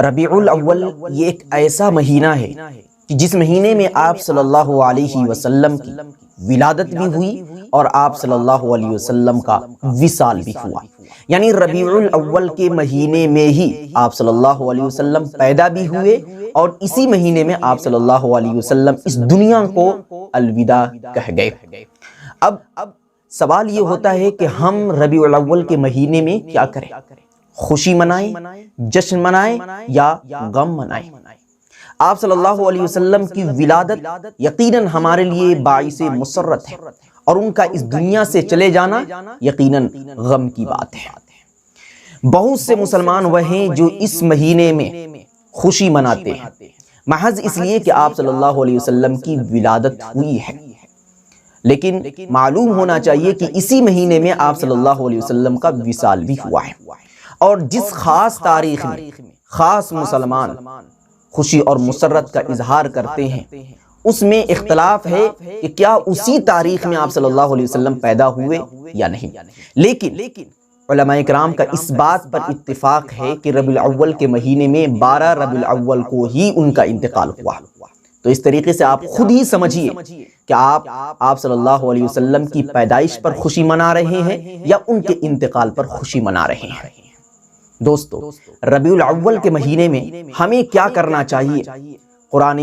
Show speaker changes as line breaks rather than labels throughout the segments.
ربیع الاول یہ ایک ایسا مہینہ ہے کہ جس مہینے میں آپ صلی اللہ علیہ وسلم کی ولادت بھی ہوئی اور آپ صلی اللہ علیہ وسلم کا وصال بھی ہوا. یعنی ربیع الاول کے مہینے میں ہی آپ صلی اللہ علیہ وسلم پیدا بھی ہوئے اور اسی مہینے میں آپ صلی اللہ علیہ وسلم اس دنیا کو الوداع کہہ گئے. اب سوال یہ ہوتا ہے کہ ہم ربیع الاول کے مہینے میں کیا کریں؟ خوشی منائیں، جشن منائیں یا غم منائیں؟ آپ صلی اللہ علیہ وسلم کی ولادت یقیناً ہمارے لیے باعث مسرت ہے اور ان کا اس دنیا سے چلے جانا یقیناً غم کی بات ہے. بہت سے مسلمان وہ ہیں جو اس مہینے میں خوشی مناتے ہیں محض اس لیے کہ آپ صلی اللہ علیہ وسلم کی ولادت ہوئی ہے، لیکن معلوم ہونا چاہیے کہ اسی مہینے میں آپ صلی اللہ علیہ وسلم کا وصال بھی ہوا ہے. اور جس خاص تاریخ میں خاص مسلمان خوشی اور مسرت کا اظہار کرتے ہیں اس میں اختلاف ہے کہ کیا اسی تاریخ میں آپ صلی اللہ علیہ وسلم پیدا ہوئے یا نہیں. لیکن علماء کرام کا اس بات پر اتفاق ہے کہ ربیع الاول کے مہینے میں 12 ربیع الاول کو ہی ان کا انتقال ہوا. تو اس طریقے سے آپ خود ہی سمجھیے کہ آپ صلی اللہ علیہ وسلم کی پیدائش پر خوشی منا رہے ہیں یا ان کے انتقال پر خوشی منا رہے ہیں. دوستو، ربیع الاول کے مہینے میں ہمیں کیا کرنا چاہیے؟ قرآن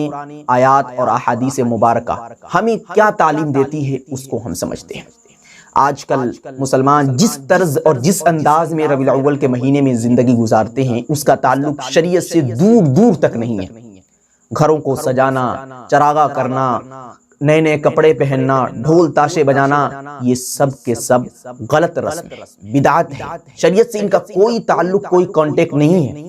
آیات اور احادیث مبارکہ ہمیں کیا تعلیم دیتی ہے اس کو ہم سمجھتے ہیں. آج کل مسلمان جس طرز اور جس انداز میں ربیع الاول کے مہینے میں زندگی گزارتے ہیں اس کا تعلق شریعت سے دور دور تک نہیں ہے. گھروں کو سجانا، چراغاں کرنا، نئے نئے کپڑے پہننا، ڈھول تاشے بجانا، یہ سب کے سب غلط رسم ہے، بدعت ہے. شریعت سے ان کا کوئی تعلق، کوئی کانٹیکٹ نہیں ہے.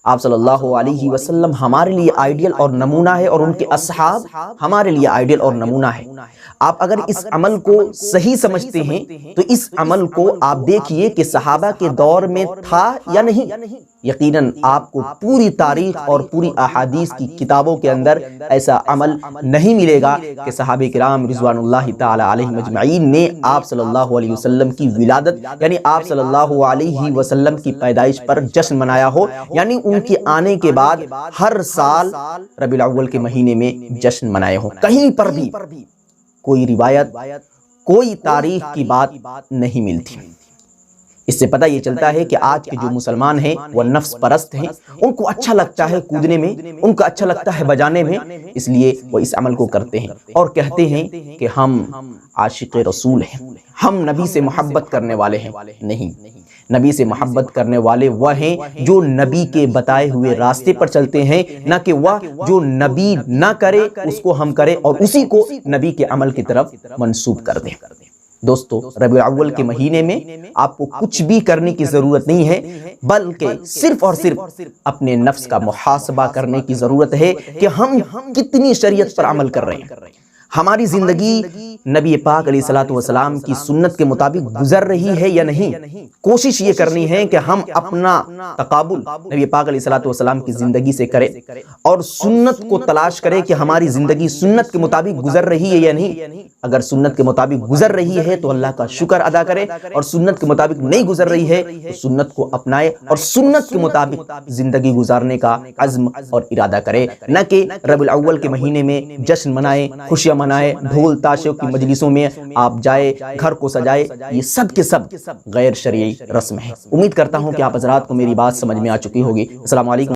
آپ صلی اللہ علیہ وسلم ہمارے لیے آئیڈیل اور نمونہ ہے اور ان کے اصحاب ہمارے لیے آئیڈیل اور نمونہ ہے. آپ اگر اس عمل کو صحیح سمجھتے ہیں تو اس عمل کو آپ دیکھیے کہ صحابہ کے دور میں تھا یا نہیں. یقیناً آپ کو پوری تاریخ اور پوری احادیث کی کتابوں کے اندر ایسا عمل نہیں ملے گا کہ صحابہ کرام رضوان اللہ تعالی علیہم اجمعین نے آپ صلی اللہ علیہ وسلم کی ولادت یعنی آپ صلی اللہ علیہ وسلم کی پیدائش پر جشن منایا ہو. یعنی ان کے آنے کے بعد ہر سال ربیع الاول کے مہینے میں جشن منائے ہوں. کہیں پر بھی کوئی روایت، کوئی تاریخ کی بات نہیں ملتی. اس سے پتہ یہ چلتا ہے کہ آج کے جو مسلمان ہیں وہ نفس پرست ہیں. ان کو اچھا لگتا ہے کودنے میں، ان کو اچھا لگتا ہے بجانے میں، اس لیے وہ اس عمل کو کرتے ہیں اور کہتے ہیں کہ ہم عاشق رسول ہیں، ہم نبی سے محبت کرنے والے ہیں. نہیں، نبی سے محبت کرنے والے وہ ہیں جو نبی کے بتائے ہوئے راستے پر چلتے ہیں، نہ کہ وہ جو نبی نہ کرے اس کو ہم کریں اور اسی کو نبی کے عمل کی طرف منسوب کر دیں. دوستو، ربیع الاول کے مہینے میں آپ کو کچھ بھی کرنے کی ضرورت نہیں ہے، بلکہ صرف اور صرف اپنے نفس کا محاسبہ کرنے کی ضرورت ہے کہ ہم کتنی شریعت پر عمل کر رہے ہیں. ہماری زندگی نبی پاک علیہ الصلوۃ والسلام کی سنت کے مطابق گزر رہی ہے یا نہیں. کوشش یہ کرنی ہے کہ ہم اپنا تقابل نبی پاک علیہ الصلوۃ والسلام کی زندگی سے کریں اور سنت کو تلاش کریں کہ ہماری زندگی سنت کے مطابق گزر رہی ہے یا نہیں. اگر سنت کے مطابق گزر رہی ہے تو اللہ کا شکر ادا کرے، اور سنت کے مطابق نہیں گزر رہی ہے تو سنت کو اپنائے اور سنت کے مطابق زندگی گزارنے کا عزم اور ارادہ کرے، نہ کہ ربیع الاول کے مہینے میں جشن منائے، خوشیاں منائے، ڈھول تاشوں کی مجلسوں میں آپ جائے، گھر کو سجائے. یہ سب کے سب غیر شرعی رسم ہے. امید کرتا ہوں کہ آپ حضرات کو میری بات سمجھ میں آ چکی ہوگی. السلام علیکم.